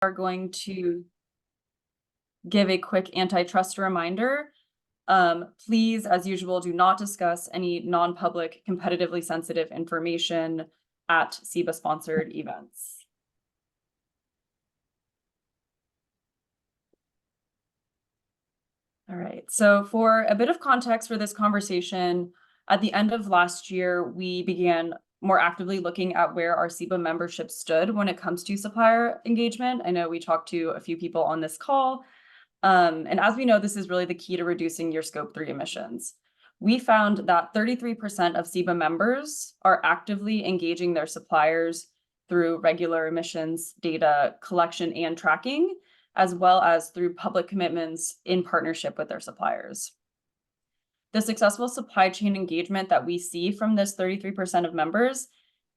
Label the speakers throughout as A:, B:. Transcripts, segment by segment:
A: are going to give a quick antitrust reminder. Please, as usual, do not discuss any non-public, competitively sensitive information at SEBA-sponsored events. All right, so for a bit of context for this conversation, at the end of last year, we began more actively looking at where our SEBA membership stood when it comes to supplier engagement. I know we talked to a few people on this call, and as we know, this is really the key to reducing your Scope 3 emissions. We found that 33% of SEBA members are actively engaging their suppliers through regular emissions data collection and tracking, as well as through public commitments in partnership with their suppliers. The successful supply chain engagement that we see from this 33% of members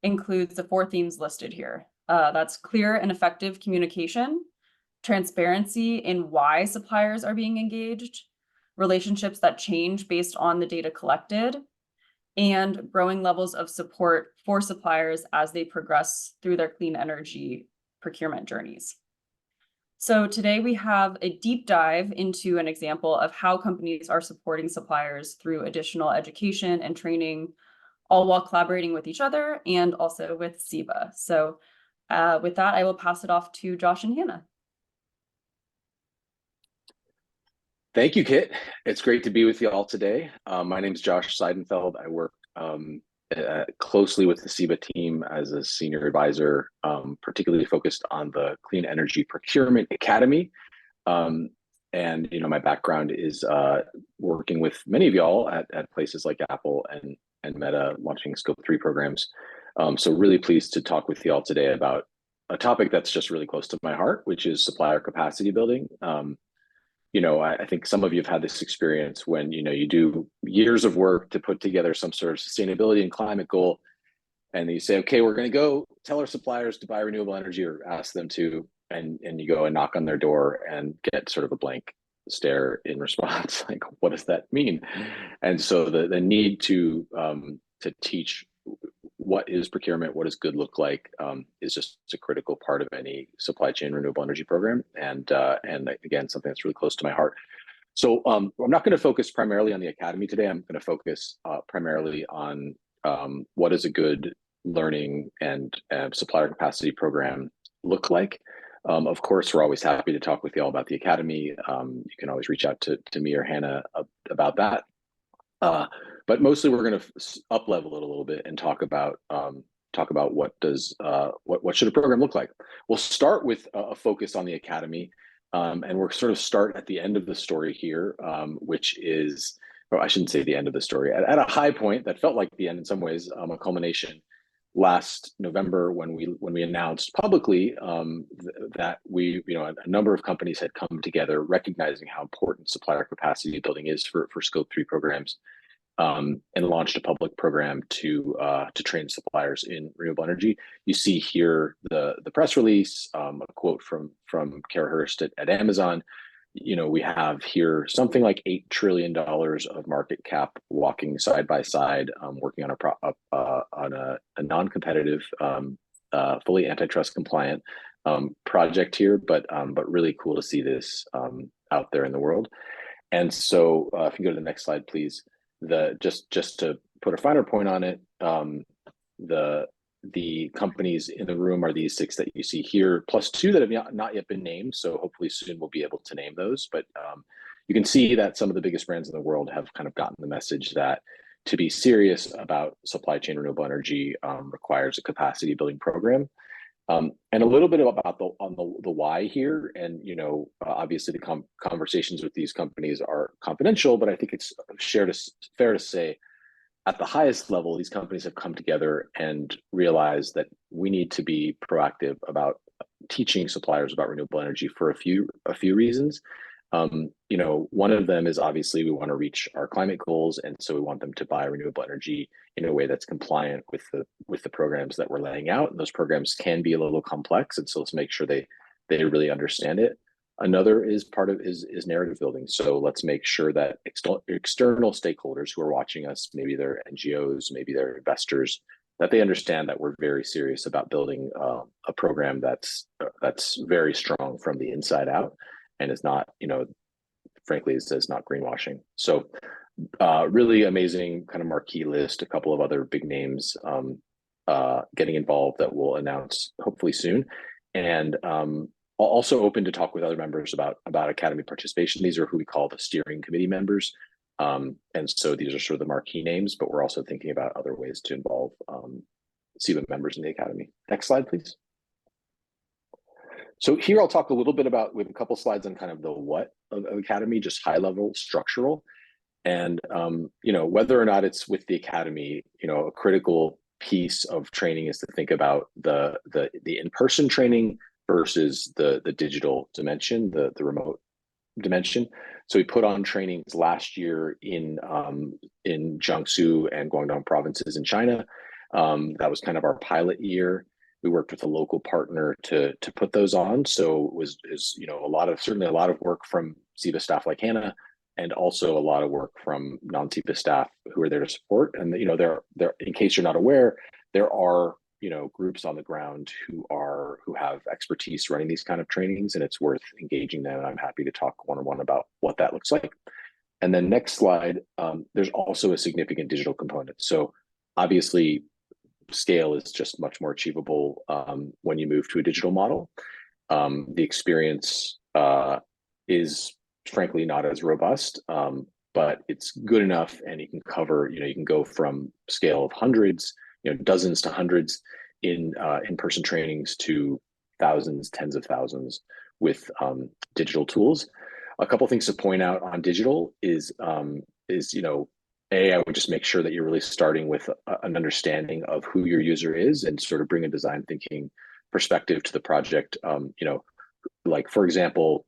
A: includes the 4 themes listed here. That's clear and effective communication, transparency in why suppliers are being engaged, relationships that change based on the data collected, and growing levels of support for suppliers as they progress through their clean energy procurement journeys. So today we have a deep dive into an example of how companies are supporting suppliers through additional education and training, all while collaborating with each other and also with SEBA. So with that, I will pass it off to Josh and Hannah.
B: Thank you, Kit. It's great to be with you all today. My name is Josh Seidenfeld. I work closely with the SEBA team as a senior advisor, particularly focused on the Clean Energy Procurement Academy. And my background is working with many of y'all at places like Apple and Meta, launching Scope 3 programs. So really pleased to talk with y'all today about a topic that's just really close to my heart, which is supplier capacity building. I think some of you have had this experience when, you do years of work to put together some sort of sustainability and climate goal, and you say, okay, we're going to go tell our suppliers to buy renewable energy or ask them to, and you go and knock on their door and get sort of a blank stare in response, like, what does that mean? And so the need to teach what is procurement, what does good look like, is just a critical part of any supply chain renewable energy program, and again, something that's really close to my heart. So I'm not going to focus primarily on the academy today. I'm going to focus primarily on what does a good learning and supplier capacity program look like. Of course, we're always happy to talk with you all about the academy. You can always reach out to me or Hannah about that. But mostly we're going to up level it a little bit and talk about what should a program look like. We'll start with a focus on the academy, and we'll sort of start at the end of the story here, which is, or I shouldn't say the end of the story, at a high point that felt like the end in some ways, a culmination last November when we announced publicly that a number of companies had come together recognizing how important supplier capacity building is for Scope 3 programs, and launched a public program to train suppliers in renewable energy. You see here the press release, a quote from Kara Hurst at Amazon. We have here something like $8 trillion of market cap walking side by side, working on a non-competitive, fully antitrust compliant project here, but really cool to see this out there in the world. And so, if you go to the next slide, please. Just to put a finer point on it, the companies in the room are these 6 that you see here, plus 2 that have not yet been named. So hopefully soon we'll be able to name those. But you can see that some of the biggest brands in the world have kind of gotten the message that to be serious about supply chain renewable energy requires a capacity building program. And a little bit about the why here, and obviously the conversations with these companies are confidential, but I think it's fair to say, at the highest level, these companies have come together and realized that we need to be proactive about teaching suppliers about renewable energy for a few reasons. One of them is obviously we want to reach our climate goals, and so we want them to buy renewable energy in a way that's compliant with the programs that we're laying out. And those programs can be a little complex, and so let's make sure they really understand it. Another is narrative building. So let's make sure that external stakeholders who are watching us, maybe they're NGOs, maybe they're investors, that they understand that we're very serious about building a program that's very strong from the inside out, and is not, frankly, is not greenwashing. So really amazing kind of marquee list, a couple of other big names getting involved that we'll announce hopefully soon. And also open to talk with other members about Academy participation. These are who we call the steering committee members. And so these are sort of the marquee names, but we're also thinking about other ways to involve SIBA members in the Academy. Next slide, please. So here I'll talk a little bit about, with a couple slides on kind of the what of Academy, just high level structural. And whether or not it's with the Academy, a critical piece of training is to think about the in-person training versus the digital dimension, the remote dimension. So we put on trainings last year in Jiangsu and Guangdong provinces in China. That was kind of our pilot year. We worked with a local partner to put those on. So it was certainly a lot of work from SIBA staff like Hannah, and also a lot of work from non-SIBA staff who are there to support. And there, in case you're not aware, there are groups on the ground who have expertise running these kind of trainings, and it's worth engaging them. And I'm happy to talk one-on-one about what that looks like. And then next slide, there's also a significant digital component. So obviously, scale is just much more achievable when you move to a digital model. The experience is frankly not as robust, but it's good enough, and you can cover, you can go from scale of hundreds, dozens to hundreds in-person trainings to thousands, tens of thousands with digital tools. A couple things to point out on digital is I would just make sure that you're really starting with an understanding of who your user is, and sort of bring a design thinking perspective to the project. Like for example,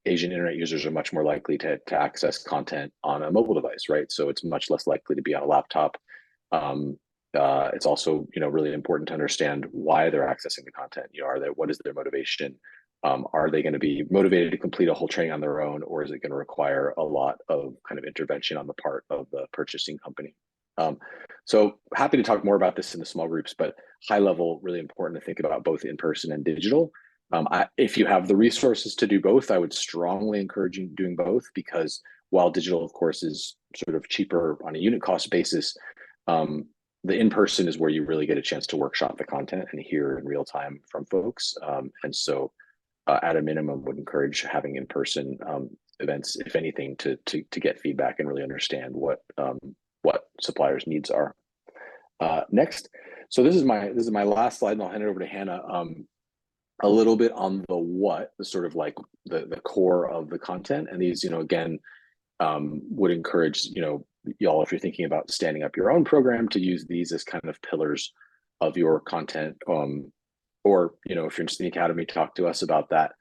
B: Asian internet users are much more likely to access content on a mobile device, right? So it's much less likely to be on a laptop. It's also, really important to understand why they're accessing the content. What is their motivation? Are they going to be motivated to complete a whole training on their own, or is it going to require a lot of kind of intervention on the part of the purchasing company? So happy to talk more about this in the small groups, but high level, really important to think about both in-person and digital. If you have the resources to do both, I would strongly encourage you doing both, because while digital, of course, is sort of cheaper on a unit cost basis, the in-person is where you really get a chance to workshop the content and hear in real time from folks. And so at a minimum, would encourage having in-person events, if anything, to get feedback and really understand what suppliers' needs are. Next, so this is my last slide, and I'll hand it over to Hannah. A little bit on the what, the sort of like the core of the content, and these, again, would encourage y'all, if you're thinking about standing up your own program, to use these as kind of pillars of your content. Or, if you're interested in the Academy, talk to us about that.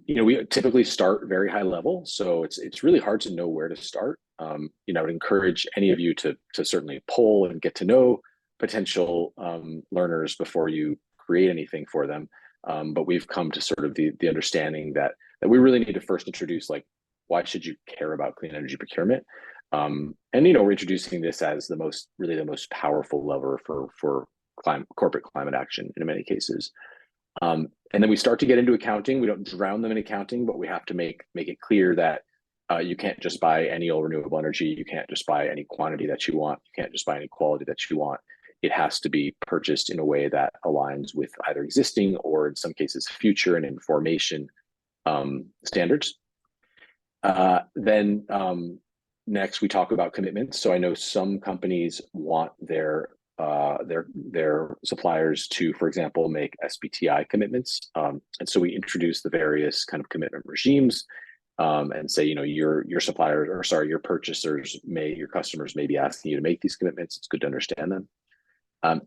B: We typically start very high level, so it's really hard to know where to start. I would encourage any of you to certainly poll and get to know potential learners before you create anything for them. But we've come to sort of the understanding that we really need to first introduce, like, why should you care about clean energy procurement? And we're introducing this as the most powerful lever for corporate climate action in many cases. And then we start to get into accounting. We don't drown them in accounting, but we have to make it clear that you can't just buy any old renewable energy. You can't just buy any quantity that you want. You can't just buy any quality that you want. It has to be purchased in a way that aligns with either existing or, in some cases, future and information standards. Then next, we talk about commitments. So I know some companies want their suppliers to, for example, make SBTI commitments, and so we introduce the various kind of commitment regimes, and say, your suppliers, or sorry, your purchasers your customers may be asking you to make these commitments. It's good to understand them.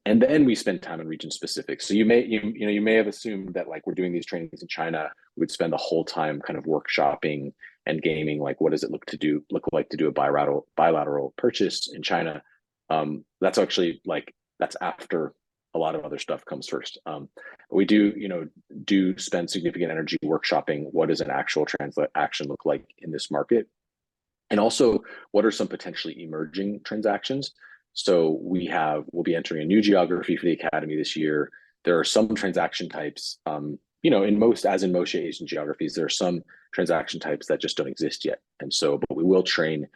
B: And then we spend time on region specific. So you may have assumed that, like, we're doing these trainings in China, we would spend the whole time kind of workshopping and gaming, like, what does it look like to do a bilateral purchase in China? That's actually, like, that's after a lot of other stuff comes first. We do spend significant energy workshopping what does an actual transaction look like in this market, and also what are some potentially emerging transactions. So we'll be entering a new geography for the Academy this year. There are some transaction types, in most Asian geographies, there are some transaction types that just don't exist yet. And so, but we will train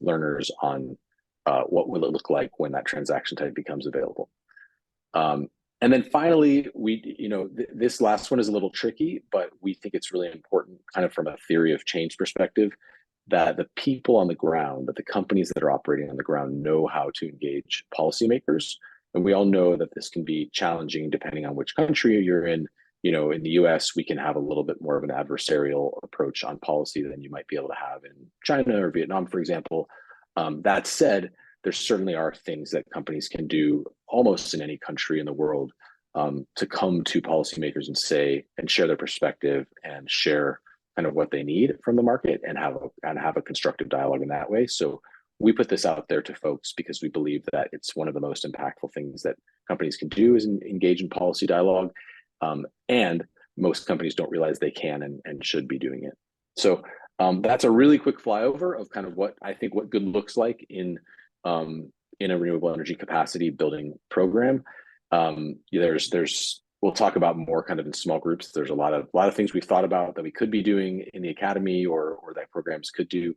B: learners on what will it look like when that transaction type becomes available. And then finally, this last one is a little tricky, but we think it's really important, kind of from a theory of change perspective, that the people on the ground, that the companies that are operating on the ground know how to engage policymakers. And we all know that this can be challenging depending on which country you're in. In the US, we can have a little bit more of an adversarial approach on policy than you might be able to have in China or Vietnam, for example. That said, there certainly are things that companies can do almost in any country in the world to come to policymakers and share their perspective and share kind of what they need from the market and have a constructive dialogue in that way. So we put this out there to folks because we believe that it's one of the most impactful things that companies can do is engage in policy dialogue. And most companies don't realize they can and should be doing it. So that's a really quick flyover of kind of what I think what good looks like in a renewable energy capacity building program. We'll talk about more kind of in small groups. There's a lot of things we've thought about that we could be doing in the Academy or that programs could do.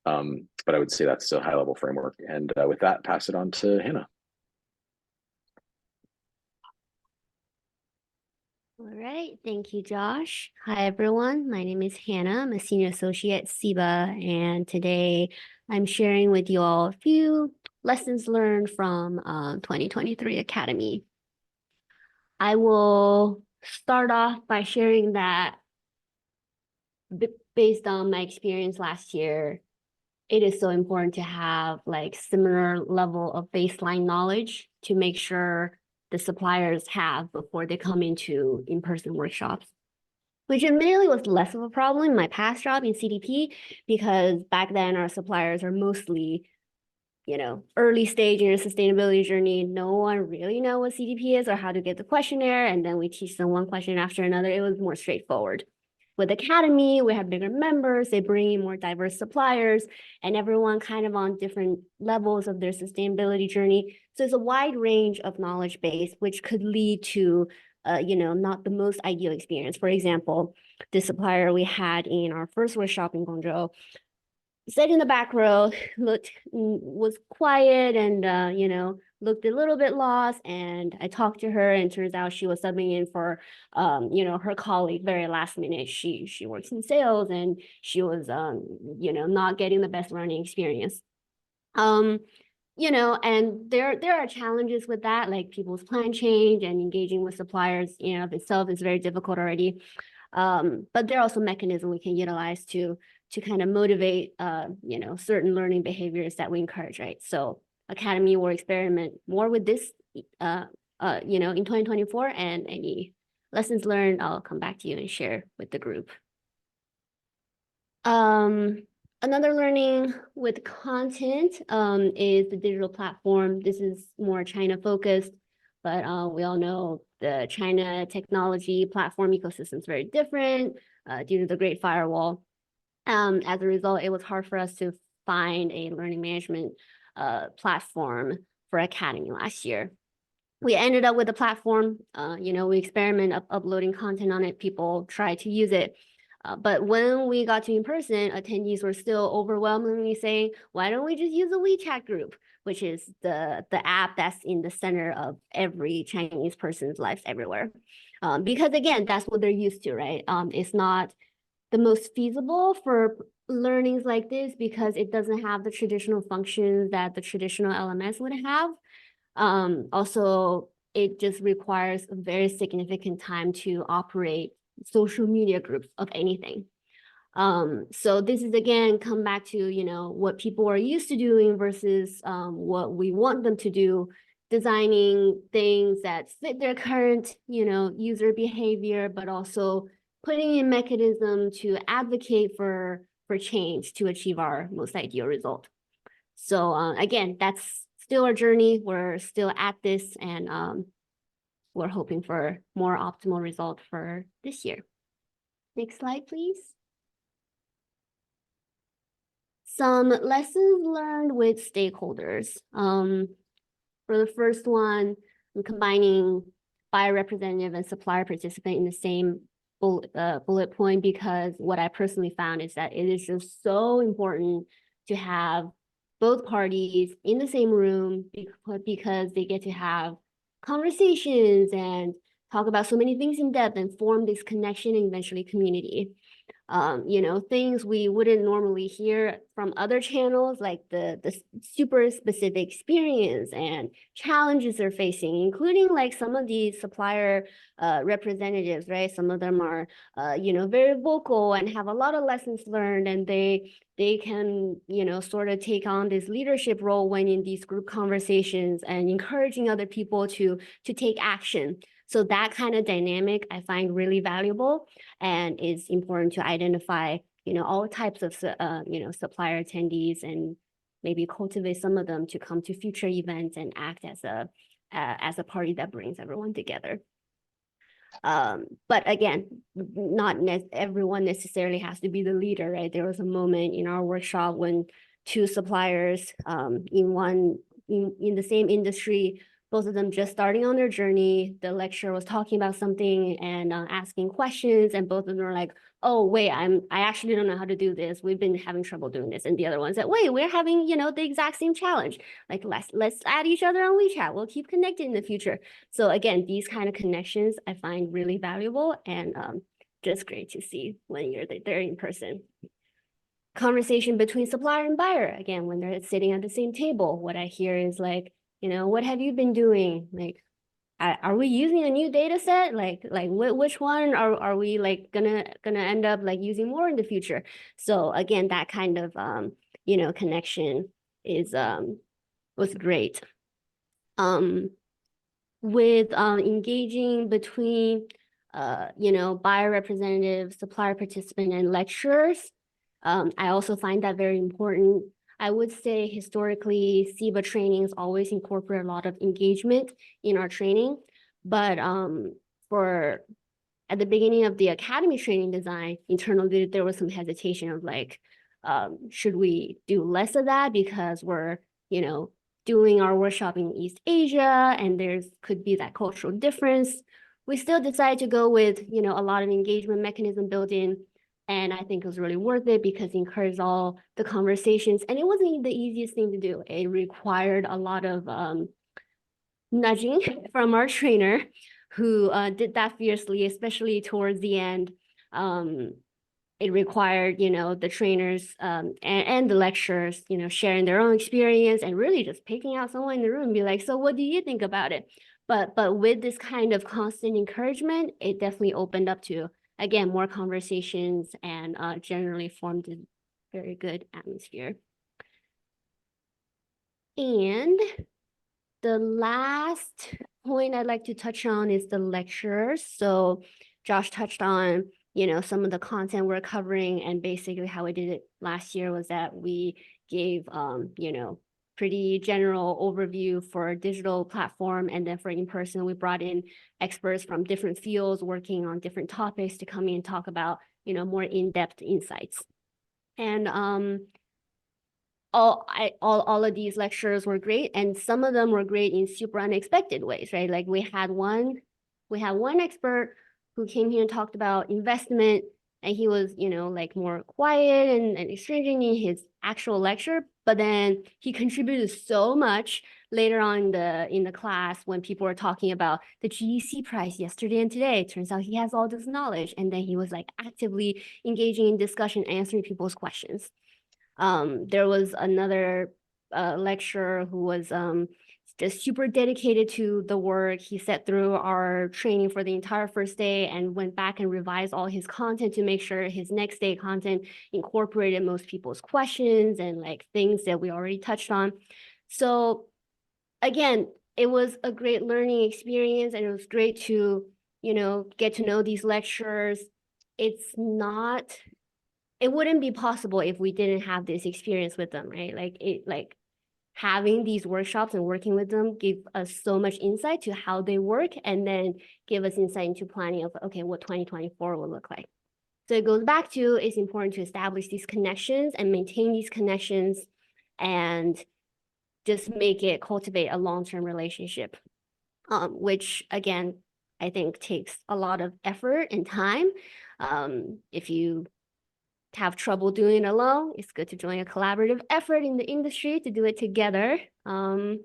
B: But I would say that's a high level framework. And with that, pass it on to Hannah.
C: All right, thank you, Josh. Hi, everyone. My name is Hannah. I'm a senior associate at SIBA, and today I'm sharing with you all a few lessons learned from 2023 Academy. I will start off by sharing that based on my experience last year, it is so important to have like similar level of baseline knowledge to make sure the suppliers have before they come into in-person workshops, which admittedly was less of a problem in my past job in CDP, because back then our suppliers are mostly, early stage in your sustainability journey. No one really know what CDP is or how to get the questionnaire, and then we teach them one question after another. It was more straightforward. With Academy, we have bigger members, they bring in more diverse suppliers, and everyone kind of on different levels of their sustainability journey. So it's a wide range of knowledge base, which could lead to, not the most ideal experience. For example, the supplier we had in our first workshop in Guangzhou sat in the back row, was quiet and, looked a little bit lost. And I talked to her, and turns out she was subbing in for, her colleague very last minute. She works in sales, and she was, not getting the best learning experience. And there are challenges with that, like people's plan change and engaging with suppliers, of itself is very difficult already. But there are also mechanisms we can utilize to kind of motivate, certain learning behaviors that we encourage, right? So Academy will experiment more with this, in 2024, and any lessons learned, I'll come back to you and share with the group. Another learning with content is the digital platform. This is more China focused, but we all know the China technology platform ecosystem is very different due to the Great Firewall. As a result, it was hard for us to find a learning management platform for Academy last year. We ended up with a platform, we experiment uploading content on it, people try to use it. But when we got to in-person, attendees were still overwhelmingly saying, why don't we just use a WeChat group, which is the app that's in the center of every Chinese person's lives everywhere. Because again, that's what they're used to, right? It's not the most feasible for learnings like this because it doesn't have the traditional functions that the traditional LMS would have. Also, it just requires a very significant time to operate social media groups of anything. So this is again come back to what people are used to doing versus what we want them to do, designing things that fit their current user behavior, but also putting in mechanism to advocate for change to achieve our most ideal result. So again, that's still our journey. We're still at this, and we're hoping for more optimal result for this year. Next slide, please. some lessons learned with stakeholders. For the first one, I'm combining buyer representative and supplier participant in the same bullet point, because what I personally found is that it is just so important to have both parties in the same room, because they get to have conversations and talk about so many things in depth and form this connection and eventually community. You know, things we wouldn't normally hear from other channels, like the super specific experience and challenges they're facing, including like some of these supplier representatives, right? Some of them are, you know, very vocal and have a lot of lessons learned, and they can, you know, sort of take on this leadership role when in these group conversations and encouraging other people to take action. So that kind of dynamic I find really valuable, and it's important to identify, you know, all types of, you know, supplier attendees, and maybe cultivate some of them to come to future events and act as a party that brings everyone together. But again, not everyone necessarily has to be the leader, right? There was a moment in our workshop when two suppliers in the same industry, both of them just starting on their journey, the lecturer was talking about something and asking questions, and both of them were like, oh, wait, I actually don't know how to do this. We've been having trouble doing this. And the other one said, wait, we're having, you know, the exact same challenge. Like, let's add each other on WeChat. We'll keep connected in the future. So again, these kind of connections I find really valuable, and just great to see when you're there in person. Conversation between supplier and buyer, again, when they're sitting at the same table, what I hear is like, you know, what have you been doing? Like, are we using a new data set? Like which one are we like gonna end up like using more in the future? So again, that kind of you know, connection is was great. With engaging between you know, buyer representative, supplier participant, and lecturers, I also find that very important. I would say historically, SIBA trainings always incorporate a lot of engagement in our training, but for at the beginning of the academy training design, internally there was some hesitation of like, should we do less of that because we're, you know, doing our workshop in East Asia and there's could be that cultural difference. We still decided to go with, you know, a lot of engagement mechanism built in. And I think it was really worth it because it encouraged all the conversations. And it wasn't the easiest thing to do. It required a lot of nudging from our trainer, who did that fiercely, especially towards the end. It required, you know, the trainers and the lecturers, you know, sharing their own experience and really just picking out someone in the room and be like, so what do you think about it? But with this kind of constant encouragement, it definitely opened up to, again, more conversations, and generally formed a very good atmosphere. And the last point I'd like to touch on is the lecturers. So Josh touched on, you know, some of the content we're covering, and basically how we did it last year was that we gave, you know, pretty general overview for a digital platform, and then for in-person, we brought in experts from different fields working on different topics to come in and talk about, you know, more in-depth insights. And all of these lectures were great, and some of them were great in super unexpected ways, right? Like we had one expert who came here and talked about investment, and he was, you know, like more quiet and astringent in his actual lecture, but then he contributed so much later on in the class when people were talking about the GEC price yesterday and today. It turns out he has all this knowledge, and then he was like actively engaging in discussion, answering people's questions. There was another lecturer who was just super dedicated to the work. He sat through our training for the entire first day and went back and revised all his content to make sure his next day content incorporated most people's questions and like things that we already touched on. So again, it was a great learning experience, and it was great to, you know, get to know these lecturers. It wouldn't be possible if we didn't have this experience with them, right? Like having these workshops and working with them give us so much insight to how they work, and then give us insight into planning of, okay, what 2024 will look like. So it goes back to, it's important to establish these connections and maintain these connections and just cultivate a long-term relationship, which again, I think takes a lot of effort and time. If you have trouble doing it alone, it's good to join a collaborative effort in the industry to do it together. And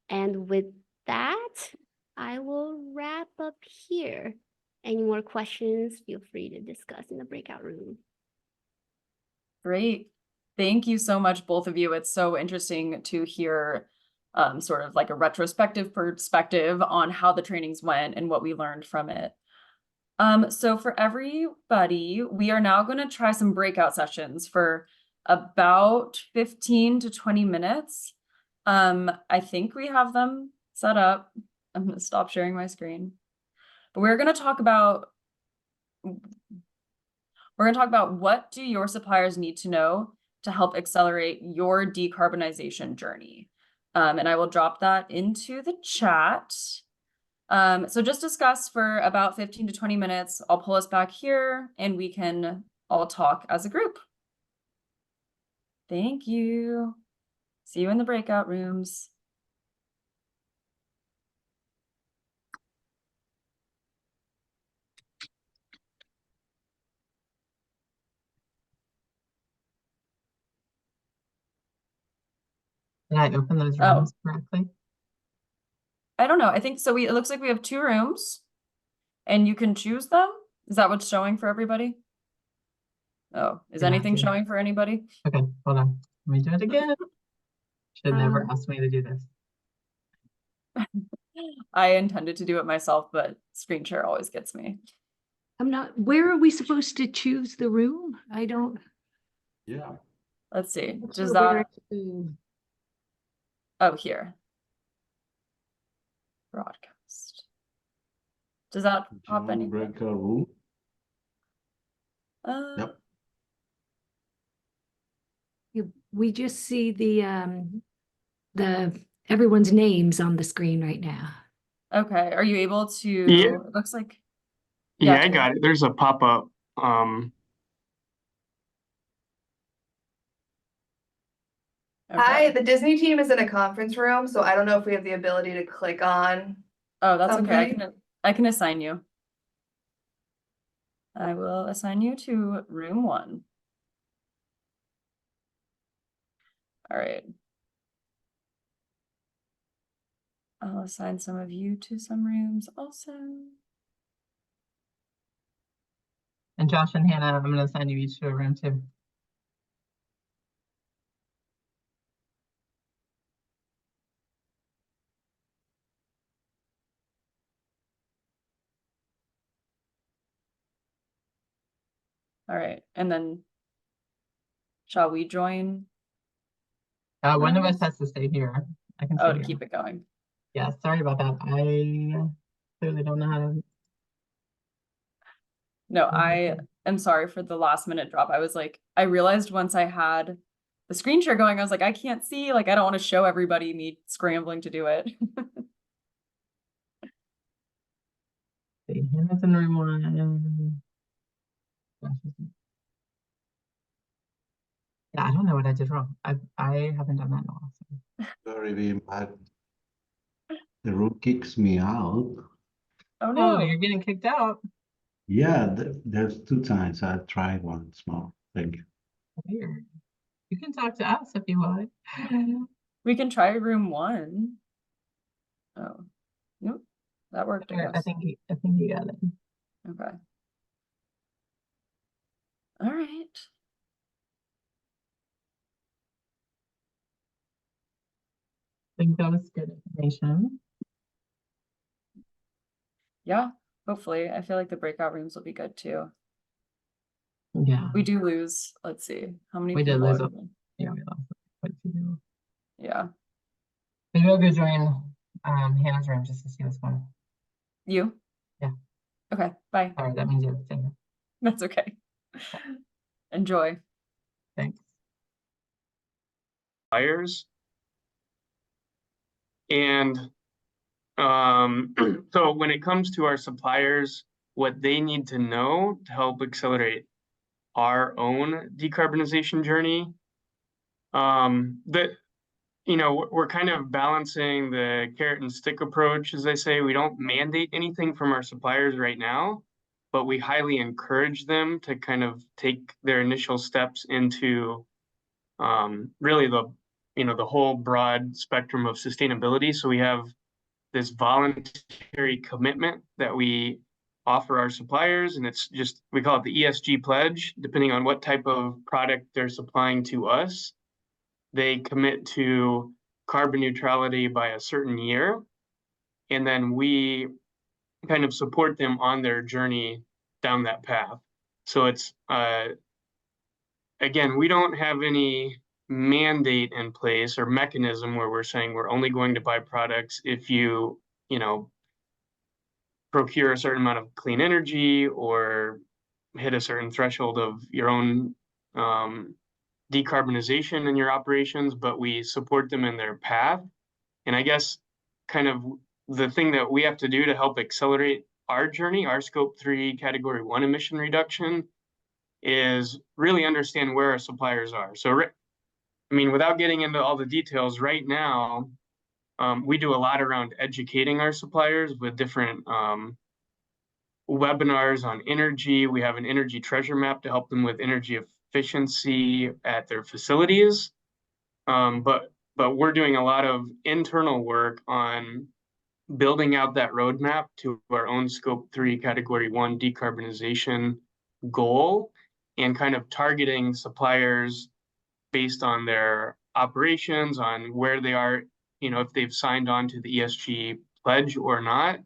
C: with that, I will wrap up here. Any more questions, feel free to discuss in the breakout room.
A: Great. Thank you so much, both of you. It's so interesting to hear sort of like a retrospective perspective on how the trainings went and what we learned from it. So for everybody, we are now going to try some breakout sessions for about 15 to 20 minutes. I think we have them set up. I'm going to stop sharing my screen. But we're going to talk about what do your suppliers need to know to help accelerate your decarbonization journey. And I will drop that into the chat. So just discuss for about 15 to 20 minutes. I'll pull us back here and we can all talk as a group. Thank you. See you in the breakout rooms.
D: Did I open those rooms correctly?
A: I don't know. I think so. It looks like we have 2 rooms and you can choose them. Is that what's showing for everybody? Oh, is anything showing for anybody?
D: Okay, hold on. Let me do it again. Should never ask me to do this.
A: I intended to do it myself, but screen share always gets me.
E: I'm not, where are we supposed to choose the room? I don't.
B: Yeah.
A: Let's see.
E: Not
A: Does
E: sure where
A: that, oh, here. Broadcast. Does that pop any?
F: Breakout room. Yep.
E: we just see the everyone's names on the screen right now.
A: Okay. Are you able to?
G: Yeah.
A: It looks like.
G: Yeah, I
A: Taylor.
G: got it. There's a pop-up.
H: Hi,
A: Okay.
H: the Disney team is in a conference room, so I don't know if we have the ability to click on.
A: Oh, that's okay.
H: something.
A: I can assign you. I will assign you to room 1. All right. I'll assign some of you to some rooms also.
D: And Josh and Hannah, I'm going to assign you each to a room too.
A: All right. And then shall we join?
D: One of us
A: rooms?
D: has to stay here. I can
A: Oh,
D: stay
A: to
D: here.
A: keep it going.
D: Yeah, sorry about that. I clearly don't know how to.
A: No, I am sorry for the last minute drop. I was like, I realized once I had the screen share going, I was like, I can't see, like, I don't want to show everybody me scrambling to do it.
D: See, Hannah's in room 1. Yeah, I don't know what I did wrong. I haven't done that in a while. So.
F: Sorry, the room kicks me out.
A: Oh no.
D: Oh, you're getting kicked out.
F: Yeah, there's 2 times I tried once more. Thank you.
D: Weird. You can talk to us if you want.
A: We can try room 1. Oh, nope. That worked, I
D: I
A: guess.
D: think you got it.
A: Okay. All right.
D: I think that was good information.
A: Yeah, hopefully. I feel like the breakout rooms will be good too.
D: Yeah.
A: We do lose, let's see, how many
D: We did
A: people
D: lose
A: are
D: Yeah, we lost quite a few people.
A: Yeah.
D: Maybe I'll go join Hannah's room just to see what's going on.
A: You?
D: Yeah.
A: Okay, bye.
D: All right, that means you have to stay here.
A: That's okay. Enjoy.
D: Thanks.
G: Suppliers. And so when it comes to our suppliers, what they need to know to help accelerate our own decarbonization journey. We're kind of balancing the carrot and stick approach, as I say. We don't mandate anything from our suppliers right now, but we highly encourage them to kind of take their initial steps into really the whole broad spectrum of sustainability. So we have this voluntary commitment that we offer our suppliers, and we call it the ESG pledge. Depending on what type of product they're supplying to us, they commit to carbon neutrality by a certain year, and then we kind of support them on their journey down that path. So it's again, we don't have any mandate in place or mechanism where we're saying we're only going to buy products if you procure a certain amount of clean energy or hit a certain threshold of your own decarbonization in your operations, but we support them in their path. And I guess kind of the thing that we have to do to help accelerate our journey, our Scope 3 Category 1 emission reduction, is really understand where our suppliers are. So, without getting into all the details right now, we do a lot around educating our suppliers with different webinars on energy. We have an energy treasure map to help them with energy efficiency at their facilities. But we're doing a lot of internal work on building out that roadmap to our own Scope 3 Category 1 decarbonization goal, and kind of targeting suppliers based on their operations, on where they are, if they've signed on to the ESG pledge or not,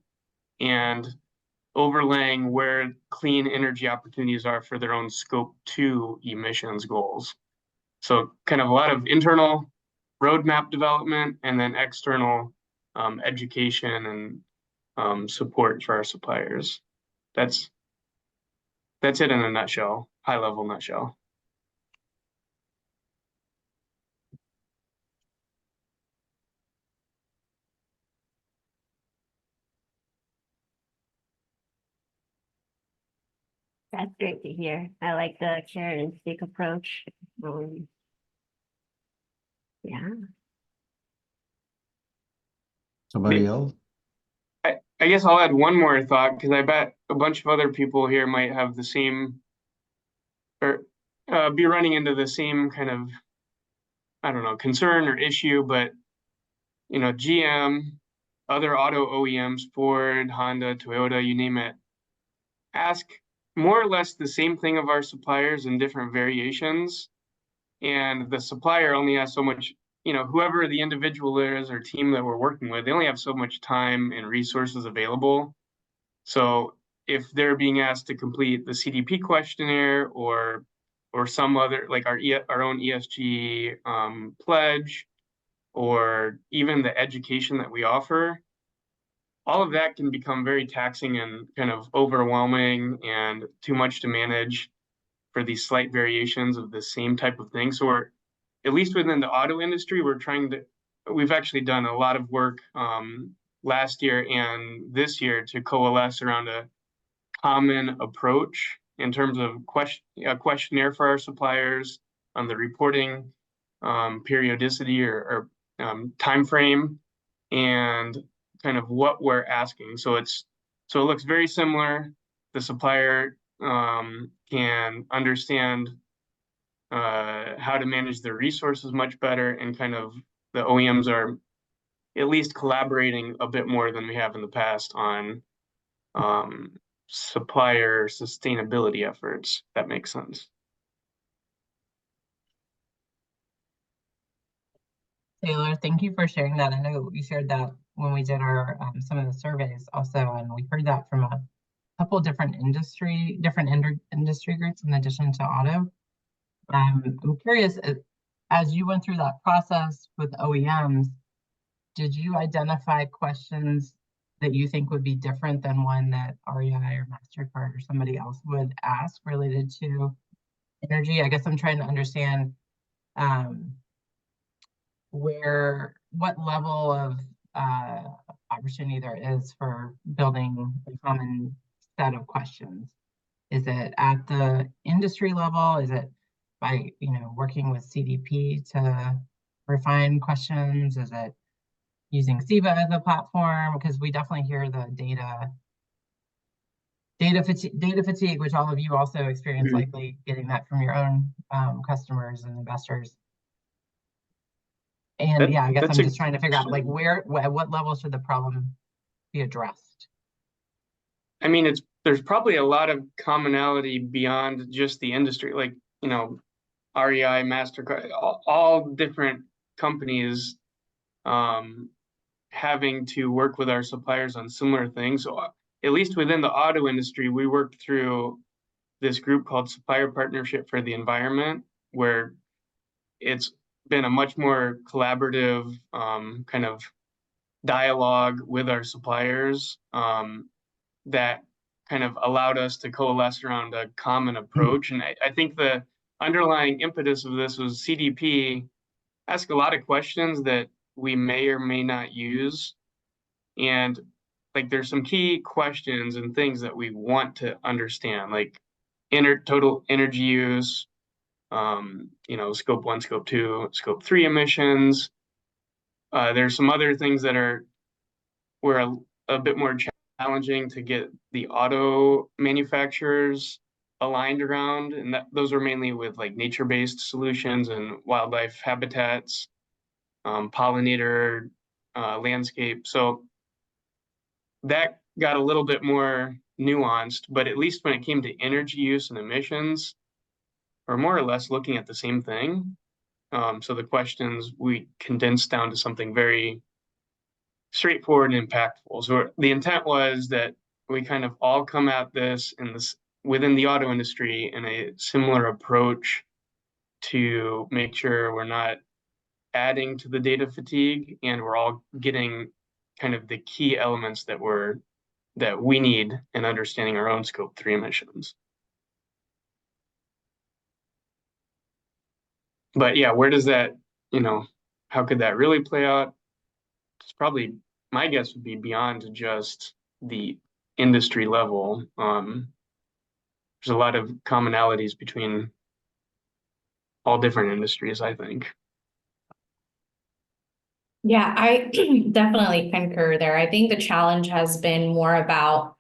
G: and overlaying where clean energy opportunities are for their own Scope 2 emissions goals. So kind of a lot of internal roadmap development, and then external education and support for our suppliers. That's it in a nutshell, high level nutshell.
C: That's great to hear. I like the carrot and stick approach. Yeah.
F: Somebody else?
G: I guess I'll add one more thought, because I bet a bunch of other people here might have the same, or be running into the same kind of, I don't know, concern or issue. But GM, other auto OEMs, Ford, Honda, Toyota, you name it, ask more or less the same thing of our suppliers in different variations. And the supplier only has so much, whoever the individual is or team that we're working with, they only have so much time and resources available. So if they're being asked to complete the CDP questionnaire or some other, like our own ESG pledge, or even the education that we offer, all of that can become very taxing and kind of overwhelming and too much to manage for these slight variations of the same type of thing. So we're, at least within the auto industry, we've actually done a lot of work last year and this year to coalesce around a common approach in terms of a questionnaire for our suppliers on the reporting periodicity or time frame, and kind of what we're asking. So it looks very similar. The supplier can understand how to manage their resources much better, and kind of the OEMs are at least collaborating a bit more than we have in the past on supplier sustainability efforts. That makes sense.
D: Taylor, thank you for sharing that. I know we shared that when we did our some of the surveys also, and we heard that from a couple of different industry groups in addition to auto. I'm curious, as you went through that process with OEMs, did you identify questions that you think would be different than one that REI or MasterCard or somebody else would ask related to energy? I guess I'm trying to understand what level of opportunity there is for building a common set of questions? Is it at the industry level? Is it by, working with CDP to refine questions? Is it using SIBA as a platform? Because we definitely hear the data fatigue, which all of you also experience,
G: Mhm.
D: likely getting that from your own customers and investors. And
G: That-
D: yeah, I guess
G: that's
D: I'm
G: a-
D: just trying to figure out like at what level should the problem be addressed?
G: I mean, there's probably a lot of commonality beyond just the industry, like, REI, MasterCard, all different companies having to work with our suppliers on similar things. So at least within the auto industry, we worked through this group called Supplier Partnership for the Environment, where it's been a much more collaborative kind of dialogue with our suppliers that kind of allowed us to coalesce around a common approach. And I think the underlying impetus of this was CDP ask a lot of questions that we may or may not use. And like there's some key questions and things that we want to understand, like total energy use, scope 1, scope 2, scope 3 emissions. There's some other things that were a bit more challenging to get the auto manufacturers aligned around, and those are mainly with like nature-based solutions and wildlife habitats, pollinator landscape. So that got a little bit more nuanced, but at least when it came to energy use and emissions, we're more or less looking at the same thing. So the questions we condensed down to something very straightforward and impactful. So the intent was that we kind of all come at this within the auto industry in a similar approach to make sure we're not adding to the data fatigue and we're all getting kind of the key elements that we need in understanding our own scope 3 emissions. But yeah, where does that, how could that really play out? It's probably, my guess would be beyond just the industry level. There's a lot of commonalities between all different industries, I think.
I: Yeah, I definitely concur there. I think the challenge has been more about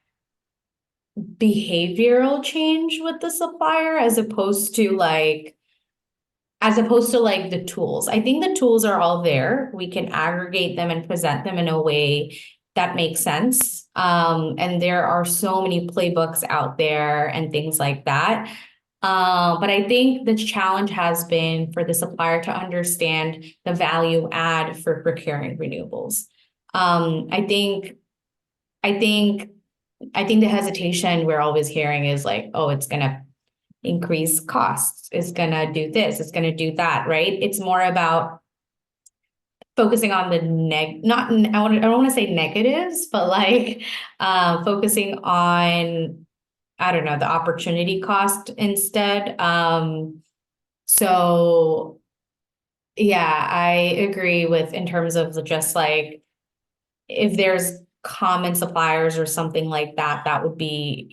I: behavioral change with the supplier as opposed to like the tools. I think the tools are all there. We can aggregate them and present them in a way that makes sense. And there are so many playbooks out there and things like that. But I think the challenge has been for the supplier to understand the value add for procuring renewables. I think the hesitation we're always hearing is like, oh, it's gonna increase costs, it's gonna do this, it's gonna do that, right? It's more about focusing on the I don't want to say negatives, but like focusing on, I don't know, the opportunity cost instead. So yeah, I agree with in terms of just like if there's common suppliers or something like that, that would be,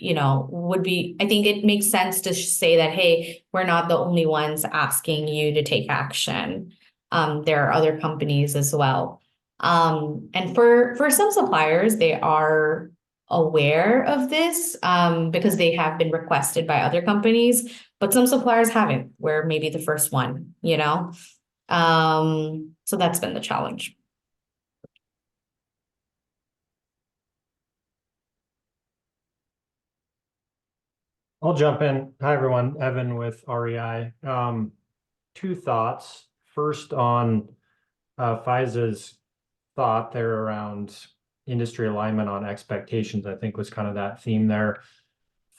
I: I think it makes sense to say that, hey, we're not the only ones asking you to take action. There are other companies as well. And for some suppliers, they are aware of this because they have been requested by other companies, but some suppliers haven't. We're maybe the first one, so that's been the challenge.
J: I'll jump in. Hi, everyone. Evan with REI. Two thoughts. First on Faiza's thought there around industry alignment on expectations, I think was kind of that theme there.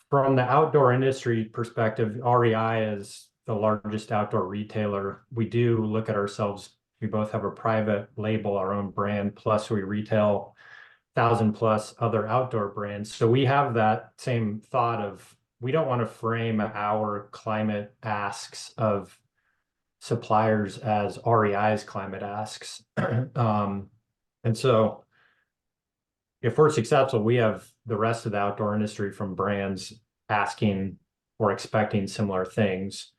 J: From the outdoor industry perspective, REI is the largest outdoor retailer. We do look at ourselves, we both have a private label, our own brand, plus we retail 1,000+ other outdoor brands. So we have that same thought of, we don't want to frame our climate asks of suppliers as REI's climate asks. And so if we're successful, we have the rest of the outdoor industry from brands asking or expecting similar things.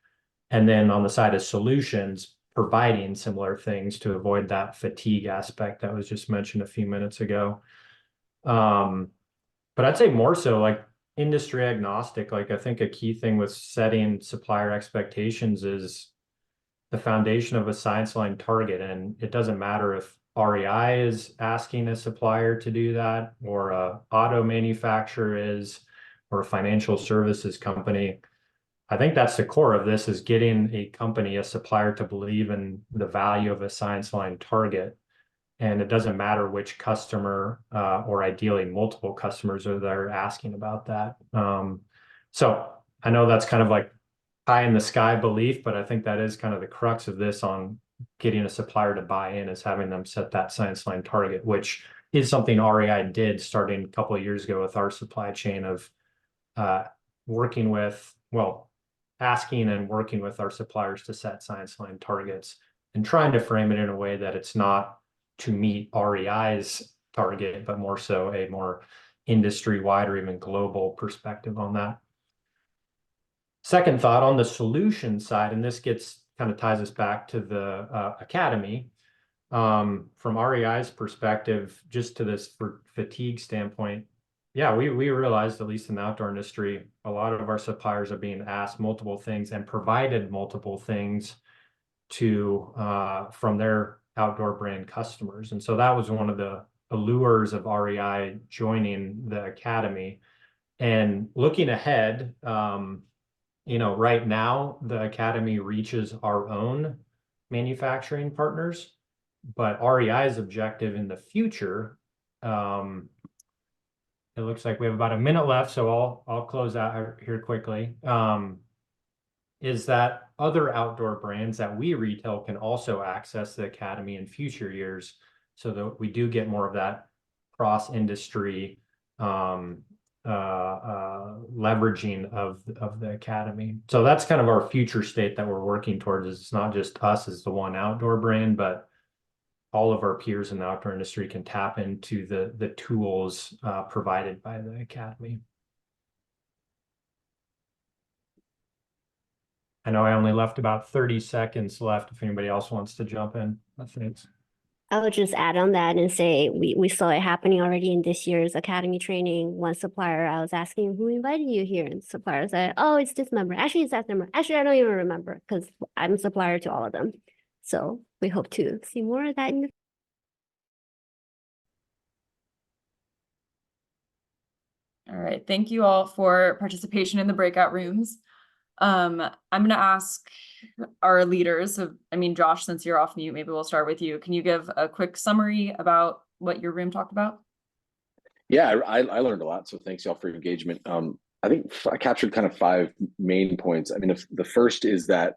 J: And then on the side of solutions, providing similar things to avoid that fatigue aspect that was just mentioned a few minutes ago. But I'd say more so like industry agnostic. Like I think a key thing with setting supplier expectations is the foundation of a science line target. And it doesn't matter if REI is asking a supplier to do that, or a auto manufacturer is, or a financial services company. I think that's the core of this, is getting a company, a supplier, to believe in the value of a science line target. And it doesn't matter which customer, or ideally multiple customers are there asking about that. So I know that's kind of like pie in the sky belief, but I think that is kind of the crux of this on getting a supplier to buy in, is having them set that science line target, which is something REI did starting a couple of years ago with our supply chain of working with, well, asking and working with our suppliers to set science line targets and trying to frame it in a way that it's not to meet REI's target, but more so a more industry-wide or even global perspective on that. Second thought on the solution side, and this gets kind of ties us back to the academy. From REI's perspective, just to this fatigue standpoint, yeah, we realized, at least in the outdoor industry, a lot of our suppliers are being asked multiple things and provided multiple things to from their outdoor brand customers. And so that was one of the allures of REI joining the academy. And looking ahead, you know, right now the academy reaches our own manufacturing partners, but REI's objective in the future, it looks like we have about a minute left, so I'll close out here quickly. Is that other outdoor brands that we retail can also access the academy in future years, so that we do get more of that cross-industry leveraging of the academy. So that's kind of our future state that we're working towards. Is it's not just us as the one outdoor brand, but all of our peers in the outdoor industry can tap into the tools provided by the academy. I know I only left about 30 seconds left if anybody else wants to jump in. Thanks.
C: I would just add on that and say we saw it happening already in this year's academy training. One supplier, I was asking, who invited you here? And the supplier said, oh, it's this member. Actually, it's that member. Actually, I don't even remember, because I'm a supplier to all of them. So we hope to see more of that in the
A: All right, thank you all for participation in the breakout rooms. I'm gonna ask our leaders, so, I mean, Josh, since you're off mute, maybe we'll start with you. Can you give a quick summary about what your room talked about?
B: Yeah, I learned a lot, so thanks y'all for your engagement. I think I captured kind of 5 main points. I mean, the first is that,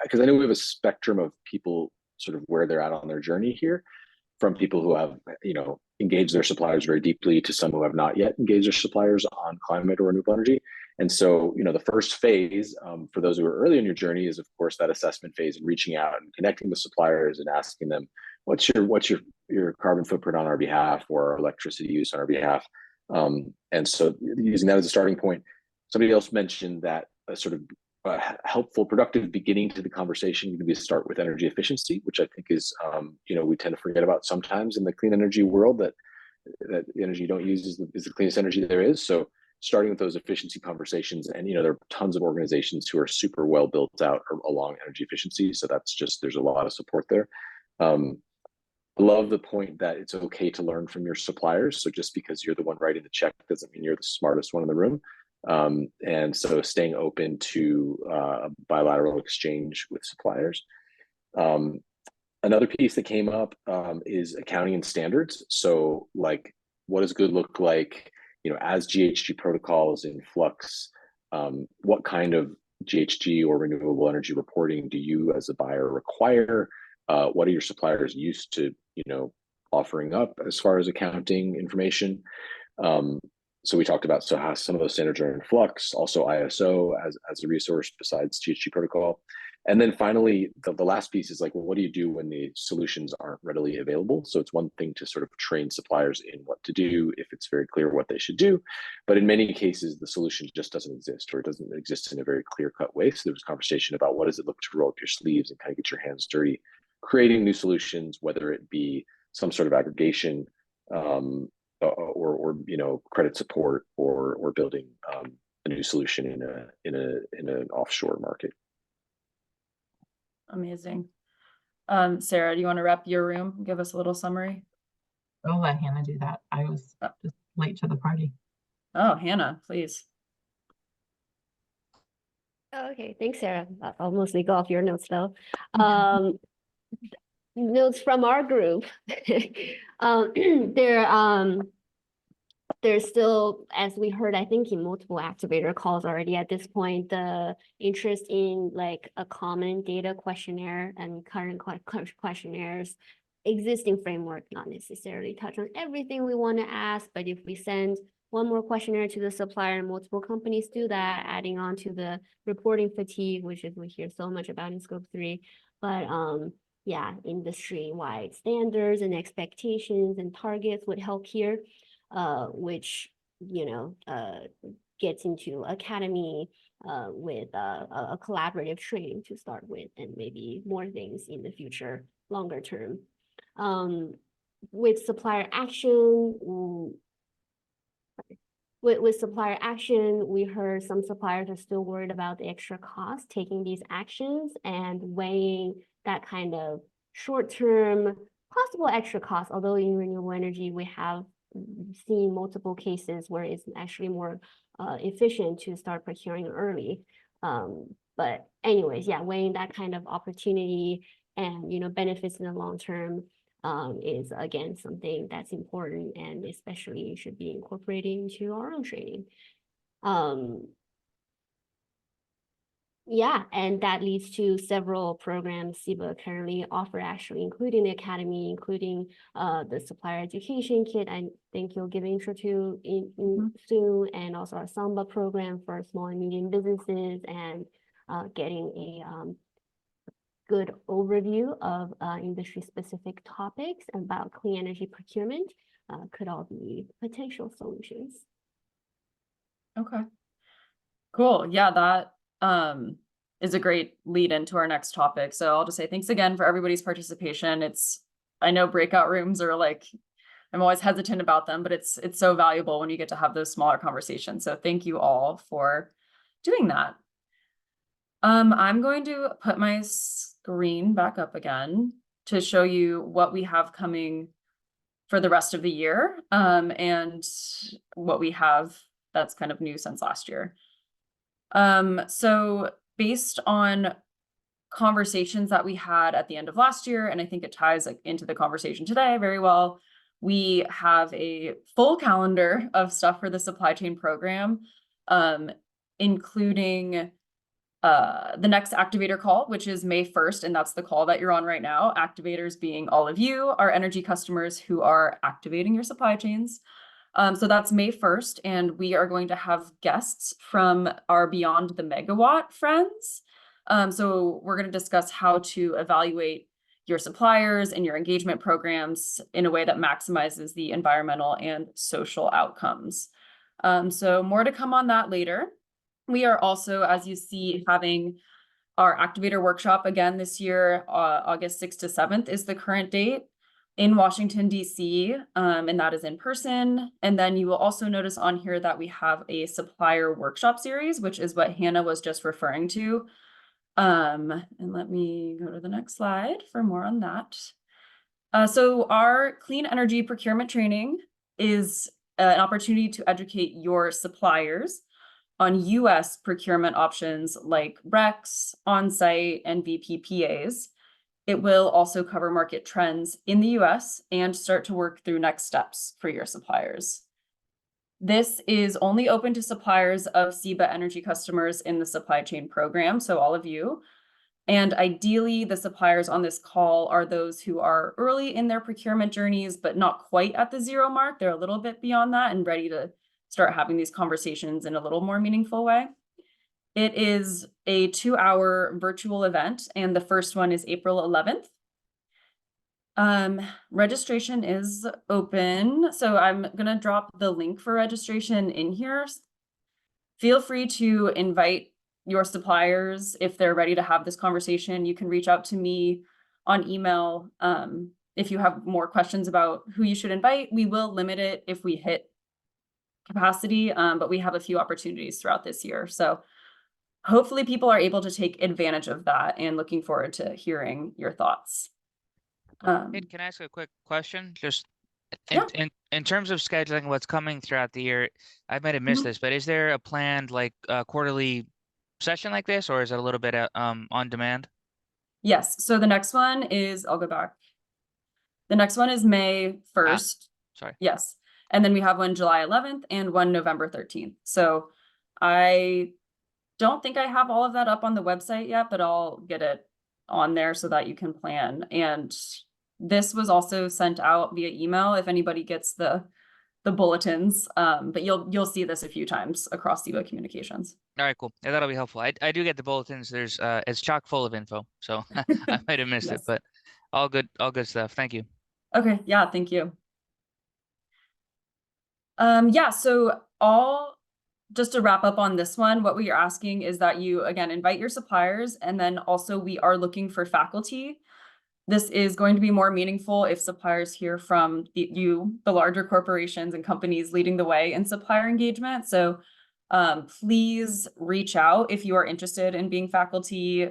B: because I know we have a spectrum of people sort of where they're at on their journey here, from people who have, you know, engaged their suppliers very deeply to some who have not yet engaged their suppliers on climate or renewable energy. And so, you know, the first phase for those who are early in your journey is, of course, that assessment phase, and reaching out and connecting with suppliers and asking them, what's your carbon footprint on our behalf, or our electricity use on our behalf? And so using that as a starting point. Somebody else mentioned that a sort of helpful, productive beginning to the conversation can be to start with energy efficiency, which I think is, you know, we tend to forget about sometimes in the clean energy world, that the energy you don't use is the cleanest energy there is. So starting with those efficiency conversations, and, you know, there are tons of organizations who are super well built out along energy efficiency. So that's just, there's a lot of support there. I love the point that it's okay to learn from your suppliers. So just because you're the one writing the check doesn't mean you're the smartest one in the room. And so staying open to bilateral exchange with suppliers. Another piece that came up is accounting and standards. So, like, what does good look like, you know, as GHG protocol is in flux? What kind of GHG or renewable energy reporting do you as a buyer require? What are your suppliers used to, you know, offering up as far as accounting information? so we talked about, so how some of those standards are in flux, also ISO as a resource besides GHG protocol. And then finally, the last piece is like, well, what do you do when the solutions aren't readily available? So it's one thing to sort of train suppliers in what to do if it's very clear what they should do. But in many cases, the solution just doesn't exist, or it doesn't exist in a very clear-cut way. So there was conversation about what does it look to roll up your sleeves and kind of get your hands dirty, creating new solutions, whether it be some sort of aggregation, or you know, credit support, or building a new solution in an offshore market.
A: Amazing. Sarah, do you want to wrap your room? Give us a little summary.
D: I'll let Hannah do that. I was just late to the party.
A: Oh, Hannah, please.
C: Okay, thanks, Sarah. I'll mostly go off your notes though. Notes from our group. There's still, as we heard, I think in multiple activator calls already at this point, the interest in like a common data questionnaire and current questionnaires, existing framework, not necessarily touch on everything we want to ask, but if we send one more questionnaire to the supplier and multiple companies do that, adding on to the reporting fatigue, which is we hear so much about in scope 3, but yeah, industry-wide standards and expectations and targets would help here. Which, you know, gets into academy with a collaborative training to start with, and maybe more things in the future, longer term. With supplier action, with supplier action, we heard some suppliers are still worried about the extra cost taking these actions and weighing that kind of short-term possible extra cost, although in renewable energy, we have seen multiple cases where it's actually more efficient to start procuring early. But anyways, yeah, weighing that kind of opportunity and, you know, benefits in the long term is again something that's important, and especially should be incorporated into our own training. Yeah, and that leads to several programs SIBA currently offer, actually, including the academy, including the supplier education kit. I think you'll give intro to soon, and also our Samba program for small and medium businesses, and getting a good overview of industry-specific topics about clean energy procurement could all be potential solutions.
A: Okay, cool. Yeah, that is a great lead into our next topic. So I'll just say thanks again for everybody's participation. I know breakout rooms are like, I'm always hesitant about them, but it's so valuable when you get to have those smaller conversations. So thank you all for doing that. I'm going to put my screen back up again to show you what we have coming for the rest of the year, and what we have that's kind of new since last year. So based on conversations that we had at the end of last year, and I think it ties into the conversation today very well, we have a full calendar of stuff for the supply chain program, including the next activator call, which is May 1st, and that's the call that you're on right now. Activators being all of you, our energy customers who are activating your supply chains. So that's May 1st, and we are going to have guests from our Beyond the Megawatt friends. So we're going to discuss how to evaluate your suppliers and your engagement programs in a way that maximizes the environmental and social outcomes. So more to come on that later. We are also, as you see, having our activator workshop again this year. August 6th to 7th is the current date in Washington, D.C., and that is in person. And then you will also notice on here that we have a supplier workshop series, which is what Hannah was just referring to. And let me go to the next slide for more on that. So our clean energy procurement training is an opportunity to educate your suppliers on U.S. procurement options like RECs, on-site, and VPPAs. It will also cover market trends in the US and start to work through next steps for your suppliers. This is only open to suppliers of SIBA energy customers in the supply chain program, so all of you. And ideally, the suppliers on this call are those who are early in their procurement journeys, but not quite at the 0 mark. They're a little bit beyond that and ready to start having these conversations in a little more meaningful way. It is a 2-hour virtual event, and the first one is April 11th. Registration is open, so I'm gonna drop the link for registration in here. Feel free to invite your suppliers if they're ready to have this conversation. You can reach out to me on email if you have more questions about who you should invite. We will limit it if we hit capacity, but we have a few opportunities throughout this year. So hopefully people are able to take advantage of that, and looking forward to hearing your thoughts.
K: Hey, can I ask a quick question? Just
A: Yeah.
K: in terms of scheduling what's coming throughout the year, I might have missed this, but is there a planned like quarterly session like this, or is it a little bit on demand?
A: Yes, so the next one is, I'll go back. The next one is May 1st.
K: Sorry.
A: Yes, and then we have one July 11th and one November 13th. So I don't think I have all of that up on the website yet, but I'll get it on there so that you can plan. And this was also sent out via email if anybody gets the bulletins, but you'll see this a few times across SIBA communications.
K: All right, cool. Yeah, that'll be helpful. I do get the bulletins. There's it's chock full of info, so I might have missed it,
A: Yes.
K: but all good stuff. Thank you.
A: Okay, yeah, thank you. Yeah, so just to wrap up on this one, what we are asking is that you, again, invite your suppliers, and then also we are looking for faculty. This is going to be more meaningful if suppliers hear from the larger corporations and companies leading the way in supplier engagement. So please reach out if you are interested in being faculty.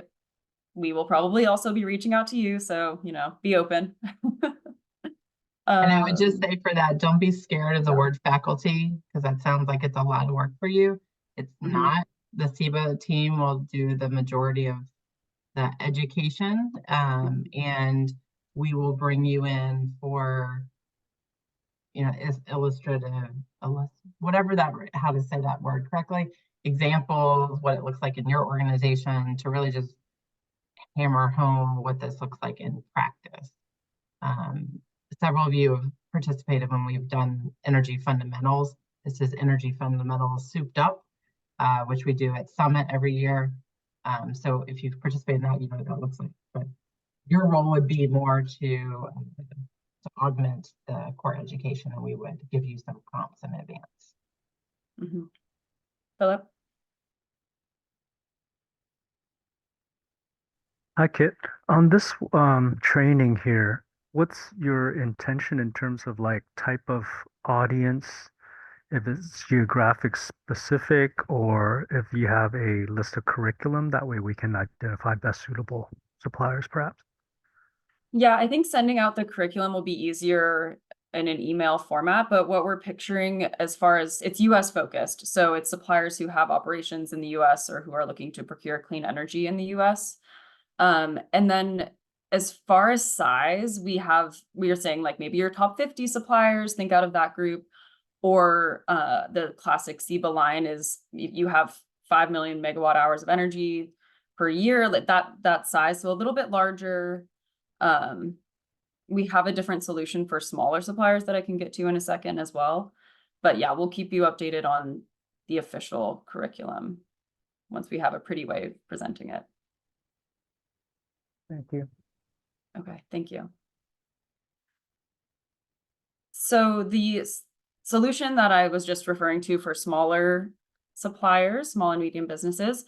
A: We will probably also be reaching out to you, so, be open.
D: And I would just say for that, don't be scared of the word faculty, because that sounds like it's a lot of work for you. It's not. The SIBA team will do the majority of the education, and we will bring you in for, illustrative, whatever how to say that word correctly, examples, what it looks like in your organization, to really just hammer home what this looks like in practice. Several of you have participated when we've done energy fundamentals. This is energy fundamentals souped up, which we do at Summit every year. So if you've participated in that, you know what that looks like. But your role would be more to augment the core education, and we would give you some prompts in advance.
A: Philip?
L: Hi, Kit. On this training here, what's your intention in terms of like type of audience? If it's geographic specific, or if you have a list of curriculum, that way we can identify best suitable suppliers, perhaps?
A: Yeah, I think sending out the curriculum will be easier in an email format, but what we're picturing as far as it's US focused. So it's suppliers who have operations in the US or who are looking to procure clean energy in the US. And then as far as size, we are saying like maybe your top 50 suppliers, think out of that group, or the classic SIBA line is you have 5 million megawatt hours of energy per year, like that size, so a little bit larger. We have a different solution for smaller suppliers that I can get to in a second as well. But yeah, we'll keep you updated on the official curriculum once we have a pretty way of presenting it.
L: Thank you.
A: Okay, thank you. So the solution that I was just referring to for smaller suppliers, small and medium businesses,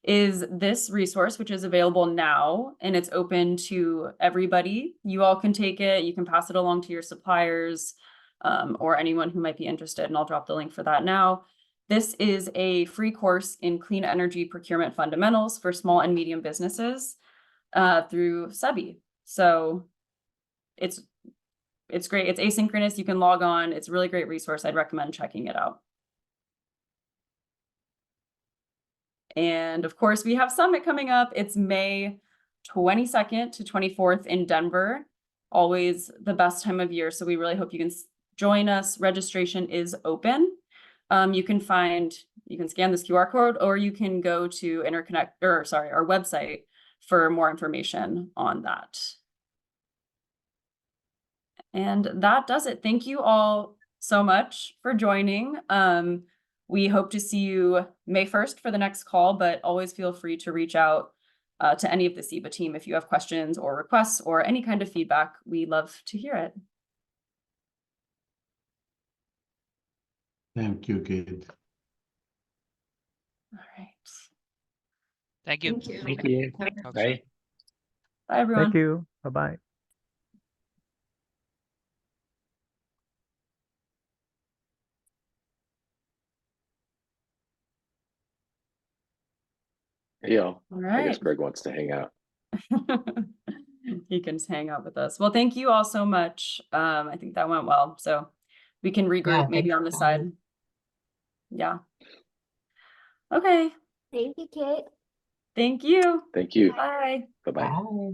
A: is this resource, which is available now, and it's open to everybody. You all can take it, you can pass it along to your suppliers, or anyone who might be interested, and I'll drop the link for that now. This is a free course in clean energy procurement fundamentals for small and medium businesses through SEBI. So it's great. It's asynchronous. You can log on. It's a really great resource. I'd recommend checking it out. And of course, we have Summit coming up. It's May 22nd to 24th in Denver. Always the best time of year. So we really hope you can join us. Registration is open. You can scan this QR code, or you can go to our website for more information on that. And that does it. Thank you all so much for joining. We hope to see you May 1st for the next call, but always feel free to reach out to any of the SEBA team if you have questions or requests or any kind of feedback. We love to hear it.
F: Thank you, Kate.
A: All right.
K: Thank you.
H: Thank you.
M: Thank you.
K: Talk
M: Bye.
K: soon.
A: Bye, everyone.
L: Thank you. Bye-bye.
B: Hey, y'all.
A: All
B: I guess
A: right.
B: Greg wants to hang out.
A: He can just hang out with us. Well, thank you all so much. I think that went well. So we can regroup maybe
D: thanks
A: on the
D: for
A: side.
D: coming.
A: Yeah. Okay.
C: Thank you, Kate.
A: Thank you.
B: Thank you.
A: Bye.
B: Bye-bye.
D: Bye.